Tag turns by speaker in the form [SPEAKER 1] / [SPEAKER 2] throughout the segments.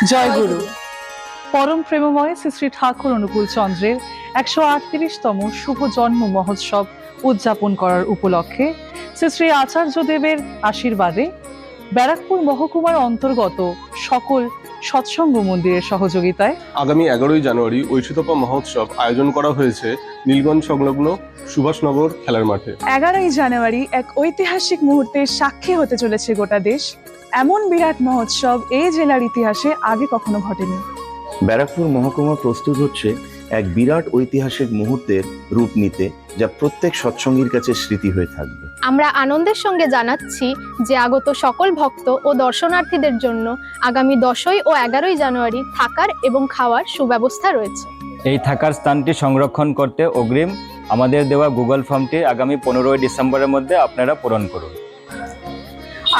[SPEAKER 1] জয় গুরু। পরম প্রেমময় শ্রী শ্রী ঠাকুর অনুকূল চন্দ্রের 138তম শুভ জন্ম মহোৎসব উদযাপন করার উপলক্ষে শ্রী শ্রী আচার্যদেবের আশীর্বাদে ব্যারাকপুর মহকুমার অন্তর্গত সকল সৎসঙ্গ মন্দিরের সহযোগিতায়
[SPEAKER 2] আগামী 11ই জানুয়ারি ঐশীতপা মহোৎসব আয়োজন করা হয়েছে নীলগঞ্জ সংলগ্ন সুভাষনগর খেলার মাঠে।
[SPEAKER 1] 11ই জানুয়ারি এক ঐতিহাসিক মুহূর্তের সাক্ষী হতে চলেছে গোটা দেশ। এমন বিরাট মহোৎসব এই জেলার ইতিহাসে আগে কখনো ঘটেনি।
[SPEAKER 3] ব্যারাকপুর মহকুমা প্রস্তুত হচ্ছে এক বিরাট ঐতিহাসিক মুহূর্তের রূপ নিতে, যা প্রত্যেক সৎসঙ্গীর কাছে স্মৃতি হয়ে থাকবে।
[SPEAKER 4] আমরা আনন্দের সঙ্গে জানাচ্ছি যে আগত সকল ভক্ত ও দর্শনার্থীদের জন্য আগামী 10ই ও 11ই জানুয়ারি থাকার এবং খাওয়ার সুব্যবস্থা রয়েছে।
[SPEAKER 5] এই থাকার স্থানটি সংরক্ষণ করতে অগ্রিম আমাদের দেওয়া গুগল ফর্মটি আগামী 15ই ডিসেম্বরের মধ্যে আপনারা পূরণ করুন।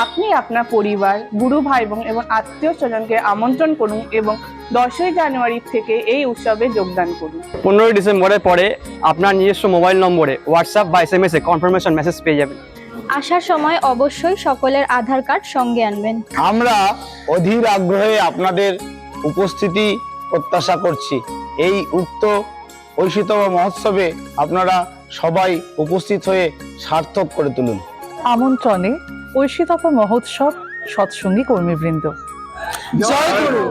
[SPEAKER 6] আপনি আপনার পরিবার, গুরু ভাই বোন এবং আত্মীয় স্বজনকে আমন্ত্রণ করুন এবং 10ই জানুয়ারি থেকে এই উৎসবে যোগদান করুন।
[SPEAKER 7] 15ই ডিসেম্বরের পরে আপনার নিজস্ব মোবাইল নম্বরে হোয়াটসঅ্যাপ বা SMS এ কনফার্মেশন মেসেজ পেয়ে যাবেন।
[SPEAKER 4] আসার সময় অবশ্যই সকলের আধার কার্ড সঙ্গে আনবেন।
[SPEAKER 8] আমরা অধীর আগ্রহে আপনাদের উপস্থিতি প্রত্যাশা করছি। এই উক্ত ঐশীতম মহোৎসবে আপনারা সবাই উপস্থিত হয়ে সার্থক করে তুলুন।
[SPEAKER 1] আমন্ত্রণে ঐশীতপা মহোৎসব সৎসঙ্গী কর্মীবৃন্দ। জয় গুরু।